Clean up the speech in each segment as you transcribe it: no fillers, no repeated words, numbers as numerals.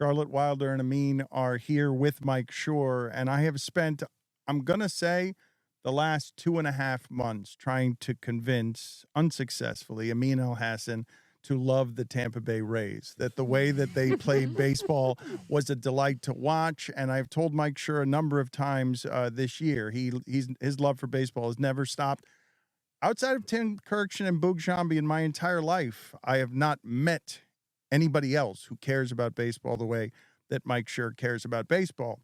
Charlotte Wilder and Amin are here with Mike Schur, and I have spent, I'm going to say, the last 2.5 months trying to convince, unsuccessfully, Amin Elhassan to love the Tampa Bay Rays, that the way that they played baseball was a delight to watch. And I've told Mike Schur a number of times this year, his love for baseball has never stopped. Outside of Tim Kurkjian and Boog Sciambi in my entire life, I have not met anybody else who cares about baseball the way that Mike Schur cares about baseball.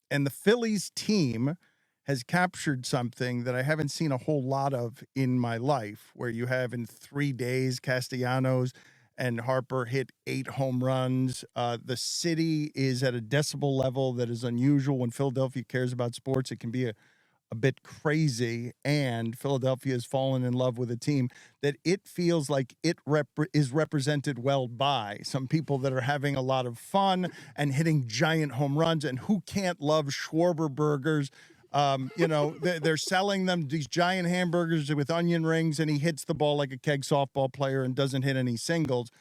And the Phillies team has captured something that I haven't seen a whole lot of in my life, where you have in 3 days, Castellanos and Harper hit 8 home runs. The city is at a decibel level that is unusual. When Philadelphia cares about sports, it can be a bit crazy, and Philadelphia has fallen in love with a team that it feels like it is represented well by some people that are having a lot of fun and hitting giant home runs. And who can't love Schwarber burgers? They're selling them these giant hamburgers with onion rings, and he hits the ball like a keg softball player and doesn't hit any singles.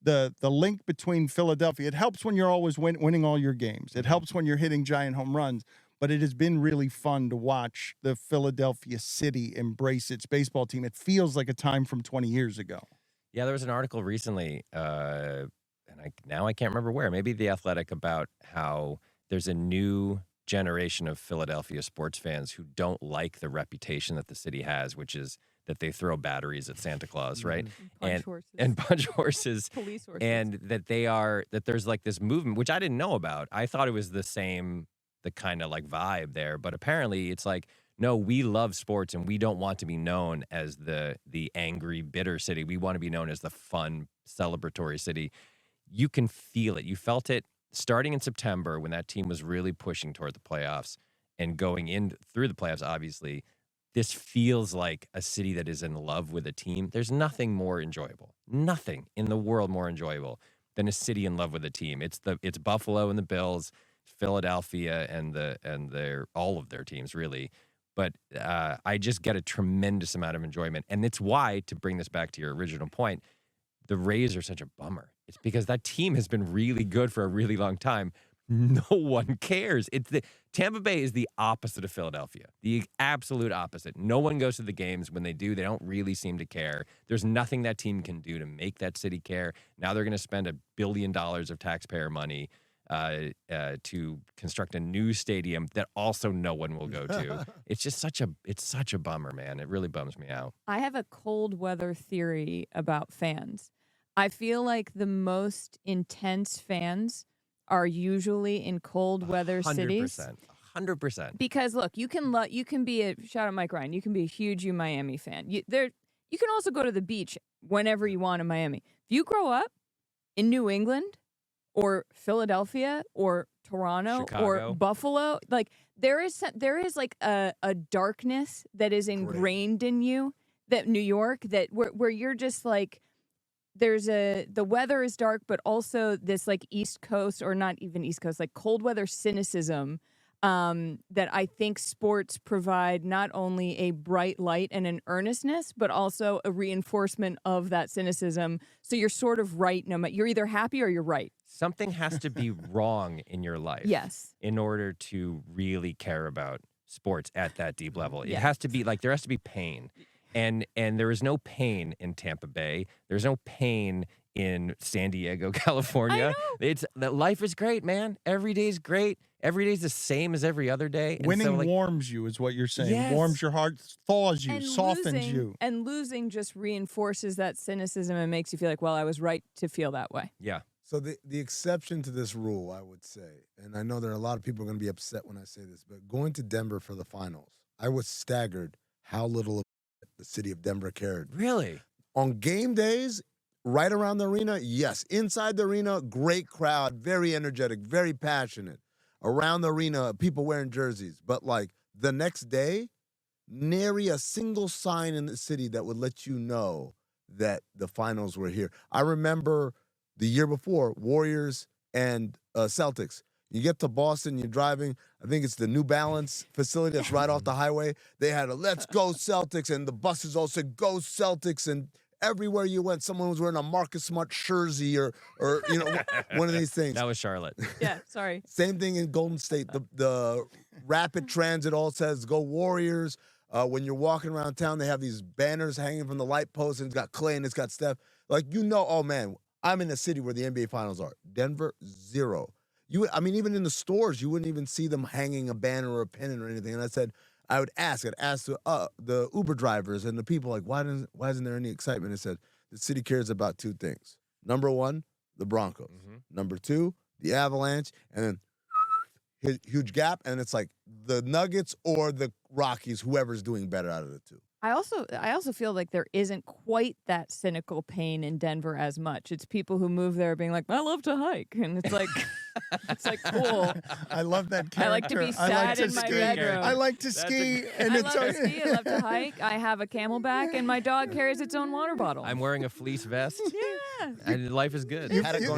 The link between Philadelphia, it helps when you're always winning all your games. It helps when you're hitting giant home runs. But it has been really fun to watch the Philadelphia city embrace its baseball team. It feels like a time from 20 years ago. Yeah, there was an article recently, and I can't remember where, maybe The Athletic, about how there's a new generation of Philadelphia sports fans who don't like the reputation that the city has, which is that they throw batteries at Santa Claus, right? And punch horses. Police horses. And that there's like this movement, which I didn't know about. I thought it was the kind of like vibe there, but apparently it's like, no, we love sports and we don't want to be known as the angry, bitter city. We want to be known as the fun, celebratory city. You can feel it. You felt it starting in September when that team was really pushing toward the playoffs and going in through the playoffs, obviously. This feels like a city that is in love with a team. There's nothing more enjoyable, nothing in the world more enjoyable than a city in love with a team. It's Buffalo and the Bills, Philadelphia and their all of their teams, really. But I just get a tremendous amount of enjoyment. And it's why, to bring this back to your original point, the Rays are such a bummer. It's because that team has been really good for a really long time. No one cares. Tampa Bay is the opposite of Philadelphia, the absolute opposite. No one goes to the games. When they do, they don't really seem to care. There's nothing that team can do to make that city care. Now they're going to spend $1 billion of taxpayer money to construct a new stadium that also no one will go to. It's just such a bummer, man. It really bums me out. I have a cold weather theory about fans. I feel like the most intense fans are usually in cold weather 100%, cities. 100%. Because look, you can be a shout out Mike Ryan. You can be a huge Miami fan. You can also go to the beach whenever you want in Miami. If you grow up in New England or Philadelphia or Toronto Chicago or Buffalo, like there is like a darkness that is ingrained in you, that New York, that where you're just like, the weather is dark, but also this like East Coast, or not even East Coast, like cold weather cynicism that I think sports provide, not only a bright light and an earnestness, but also a reinforcement of that cynicism. So you're sort of right. You're either happy or you're right. Something has to be wrong in your life, yes, in order to really care about sports at that deep level. It yes. has to be like, there has to be pain. And there is no pain in Tampa Bay. There's no pain in San Diego, California. Life is great, man. Every day is great. Every day is the same as every other day. And winning warms you, is what you're saying. Yes. Warms your heart, thaws you, softens you. And losing just reinforces that cynicism and makes you feel like, well, I was right to feel that way. Yeah. So the exception to this rule, I would say, and I know there are a lot of people going to be upset when I say this, but going to Denver for the finals, I was staggered how little the city of Denver cared. Really? On game days, right around the arena, yes. Inside the arena, great crowd, very energetic, very passionate. Around the arena, people wearing jerseys. But like the next day, nary a single sign in the city that would let you know that the finals were here. I remember the year before, Warriors and Celtics. You get to Boston, you're driving, I think it's the New Balance facility that's right off the highway. They had a "Let's go Celtics," and the buses all said "Go Celtics," and everywhere you went, someone was wearing a Marcus Smart jersey or one of these things. That was Charlotte. Yeah, sorry. Same thing in Golden State. The rapid transit all says "Go Warriors." When you're walking around town, they have these banners hanging from the light posts, and it's got Clay and it's got Steph. Like, oh man, I'm in a city where the NBA Finals are. Denver, zero. Even in the stores, you wouldn't even see them hanging a banner or a pennant or anything. And I'd ask the Uber drivers and the people, like, why isn't there any excitement? It said the city cares about two things. Number one, the Broncos. Mm-hmm. Number two, the Avalanche, and then huge gap, and it's like the Nuggets or the Rockies, whoever's doing better out of the two. I also feel like there isn't quite that cynical pain in Denver as much. It's people who move there being like, I love to hike, and it's like, it's like cool. I love that character. I like to be sad in my bedroom. I like to ski, and I love to ski. I love to hike. I have a Camelback, and my dog carries its own water bottle. I'm wearing a fleece vest. Yeah. And life is good.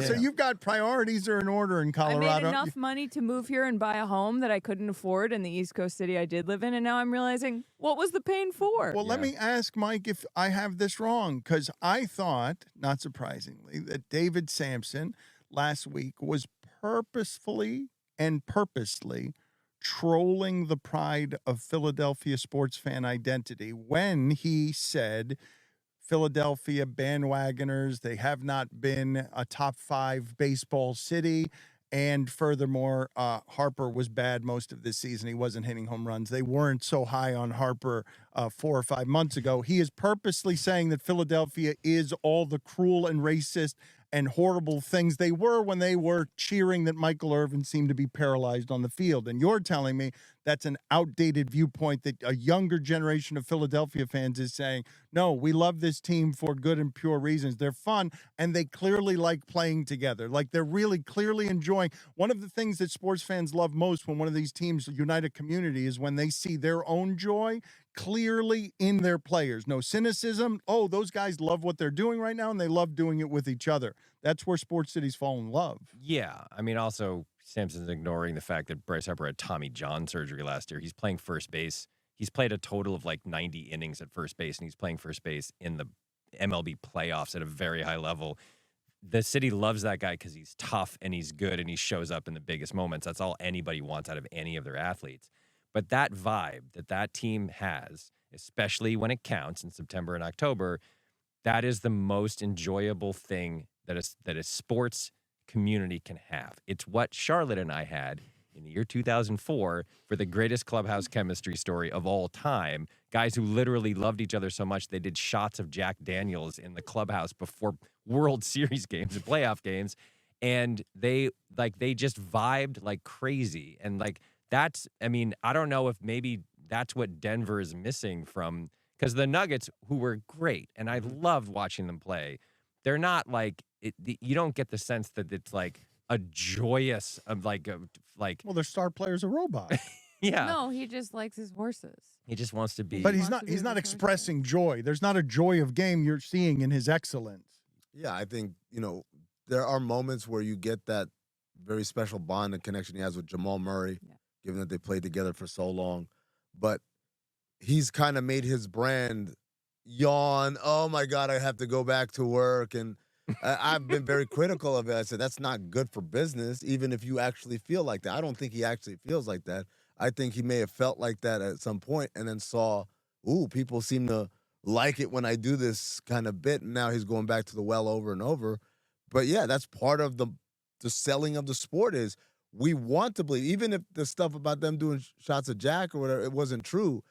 So you've got priorities are in order in Colorado. I made enough money to move here and buy a home that I couldn't afford in the East Coast city I did live in, and now I'm realizing, what was the pain for? Well, let me ask Mike if I have this wrong, because I thought, not surprisingly, that David Sampson last week was purposefully and purposely trolling the pride of Philadelphia sports fan identity when he said Philadelphia bandwagoners, they have not been a top 5 baseball city. And furthermore, Harper was bad most of this season. He wasn't hitting home runs. They weren't so high on Harper 4 or 5 months ago. He is purposely saying that Philadelphia is all the cruel and racist and horrible things they were when they were cheering that Michael Irvin seemed to be paralyzed on the field. And you're telling me that's an outdated viewpoint, that a younger generation of Philadelphia fans is saying, no, we love this team for good and pure reasons. They're fun, and they clearly like playing together. Like, they're really clearly enjoying. One of the things that sports fans love most when one of these teams unite a community is when they see their own joy clearly in their players. No cynicism. Oh, those guys love what they're doing right now, and they love doing it with each other. That's where sports cities fall in love. Yeah. I mean, also, Sampson's ignoring the fact that Bryce Harper had Tommy John surgery last year. He's playing first base. He's played a total of like 90 innings at first base, and he's playing first base in the MLB playoffs at a very high level. The city loves that guy because he's tough and he's good and he shows up in the biggest moments. That's all anybody wants out of any of their athletes. But that vibe that team has, especially when it counts in September and October, that is the most enjoyable thing that a sports community can have. It's what Charlotte and I had in the year 2004 for the greatest clubhouse chemistry story of all time. Guys who literally loved each other so much they did shots of Jack Daniels in the clubhouse before World Series games and playoff games, and they just vibed like crazy. And like, that's, I mean, I don't know if maybe that's what Denver is missing from, because the Nuggets, who were great, and I loved watching them play, they're not like, you don't get the sense that it's like a joyous, Well, their star player's a robot. Yeah. No, he just likes his horses. He just wants to be. But he's not expressing joy. There's not a joy of game you're seeing in his excellence. Yeah, I think, there are moments where you get that very special bond and connection he has with Jamal Murray, given that they played together for so long. But he's kind of made his brand yawn. Oh, my God, I have to go back to work. And I've been very critical of it. I said, that's not good for business, even if you actually feel like that. I don't think he actually feels like that. I think he may have felt like that at some point and then saw, people seem to like it when I do this kind of bit. And now he's going back to the well over and over. But, yeah, that's part of the selling of the sport is we want to believe, even if the stuff about them doing shots of Jack or whatever, it wasn't true.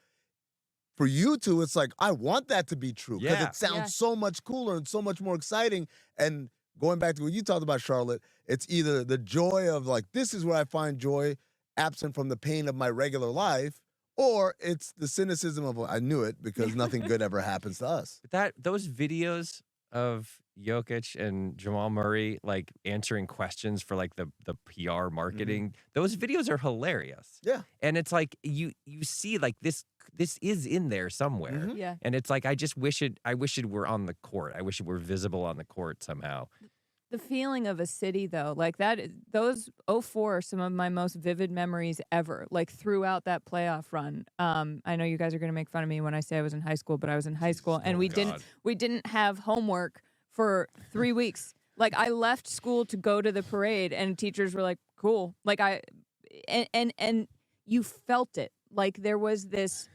For you two, it's like, I want that to be true because it sounds so much cooler and so much more exciting. And going back to what you talked about, Charlotte, it's either the joy of like, this is where I find joy absent from the pain of my regular life, or it's the cynicism of, I knew it because nothing good ever happens to us. Those videos of Jokic and Jamal Murray like answering questions for like the PR marketing, those videos are hilarious. Yeah. And it's like you see like this is in there somewhere. Yeah. And it's like I wish it were on the court. I wish it were visible on the court somehow. The feeling of a city, though, like those '04 are some of my most vivid memories ever. Like throughout that playoff run. I know you guys are going to make fun of me when I say I was in high school, but I was in high school, and we didn't have homework for 3 weeks. Like I left school to go to the parade, and teachers were like, "Cool." Like and you felt it. Like there was this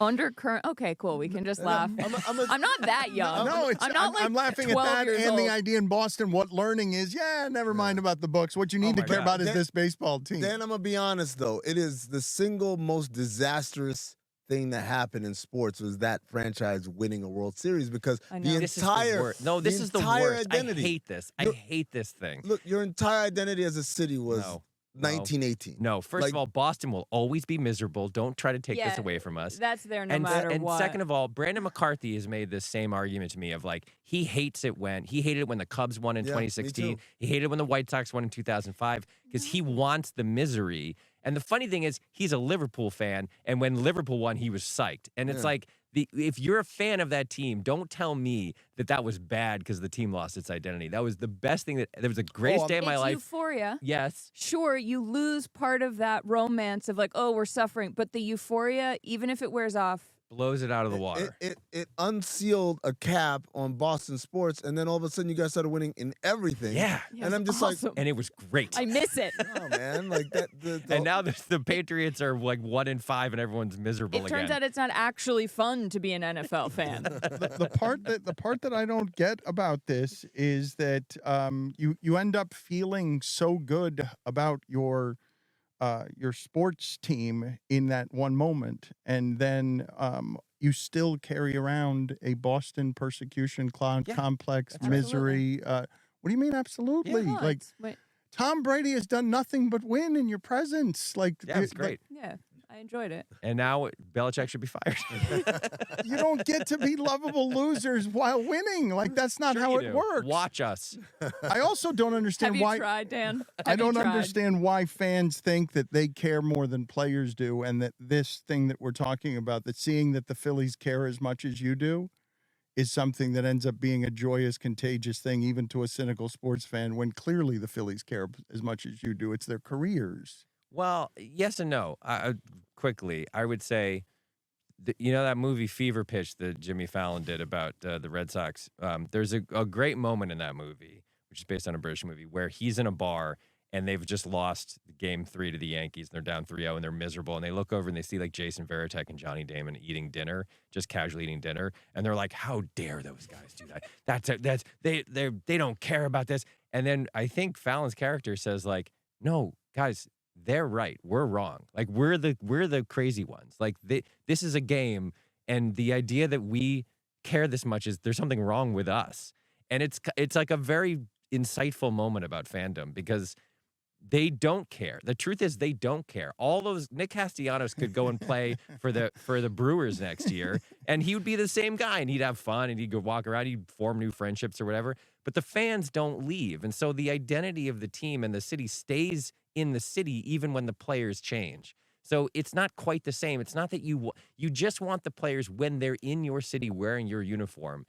undercurrent. Okay, cool. We can just laugh. I'm not that young. No, I'm laughing at that and the old. idea in Boston. What learning is, never mind about the books. What you need to care about is this baseball team. Dan, I'm gonna be honest though, it is the single most disastrous thing that happened in sports was that franchise winning a World Series because the entire this is the worst. Identity. I hate this. I hate this thing. Look, your entire identity as a city was 1918. No, first of all, Boston will always be miserable. Don't try to take this away from us. That's there no matter what. And second of all, Brandon McCarthy has made this same argument to me of like he hated it when the Cubs won in 2016. He hated it when the White Sox won in 2005 because he wants the misery. And the funny thing is, he's a Liverpool fan, and when Liverpool won, he was psyched. And it's like, if you're a fan of that team, don't tell me that was bad because the team lost its identity. That was the best thing. That was the greatest day of my life. Euphoria. Yes. Sure, you lose part of that romance of like, oh, we're suffering. But the euphoria, even if it wears off, blows it out of the water. It unsealed a cap on Boston sports, and then all of a sudden you guys started winning in everything. Yeah. And I'm just awesome. And it was great. I miss it. Oh man, like that. And now the Patriots are like 1-5, and everyone's miserable again. It turns out it's not actually fun to be an NFL fan. the part that I don't get about this is that you end up feeling so good about your sports team in that one moment, and then you still carry around a Boston persecution complex, misery. What do you mean? Absolutely. Tom Brady has done nothing but win in your presence. It's great. Yeah, I enjoyed it. And now Belichick should be fired. You don't get to be lovable losers while winning. Like that's not how it works. Watch us. I also don't understand why. Have you tried, Dan? I don't understand why fans think that they care more than players do, and that this thing that we're talking about, that seeing that the Phillies care as much as you do, is something that ends up being a joyous, contagious thing, even to a cynical sports fan, when clearly the Phillies care as much as you do. It's their careers. Well, yes and no. Quickly, I would say, that movie Fever Pitch that Jimmy Fallon did about the Red Sox? There's a great moment in that movie, which is based on a British movie, where he's in a bar and they've just lost Game 3 to the Yankees, and they're down 3-0, and they're miserable, and they look over and they see like Jason Varitek and Johnny Damon eating dinner, just casually eating dinner, and they're like, "How dare those guys do that? They don't care about this." And then I think Fallon's character says like, "No, guys, they're right. We're wrong. Like we're the crazy ones. Like this is a game, and the idea that we care this much is there's something wrong with us." And it's like a very insightful moment about fandom because they don't care. The truth is they don't care. All those Nick Castellanos could go and play for the Brewers next year, and he would be the same guy, and he'd have fun, and he'd go walk around, he'd form new friendships or whatever. But the fans don't leave, and so the identity of the team and the city stays in the city even when the players change. So it's not quite the same. It's not that you just want the players when they're in your city wearing your uniform.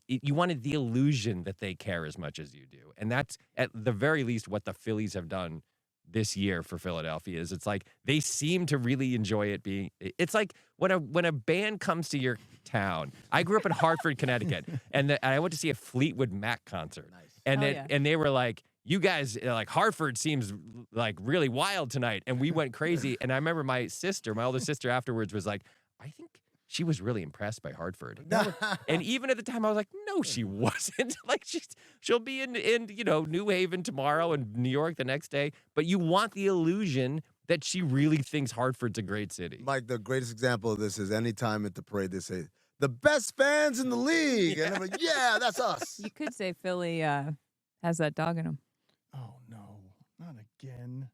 You wanted the illusion that they care as much as you do. And that's at the very least what the Phillies have done this year for Philadelphia. Is it's like they seem to really enjoy it being. It's like when a band comes to your town. I grew up in Hartford, Connecticut, and I went to see a Fleetwood Mac concert. Nice. And they were like, "You guys, like Hartford seems like really wild tonight," and we went crazy. And I remember my older sister afterwards was like, "I think she was really impressed by Hartford." And even at the time, I was like, "No, she wasn't." Like she'll be in New Haven tomorrow and New York the next day. But you want the illusion that she really thinks Hartford's a great city. Mike, the greatest example of this is anytime at the parade they say, "The best fans in the league." Yeah. And I'm like, "Yeah, that's us." You could say Philly has that dog in him. Oh, no, not again.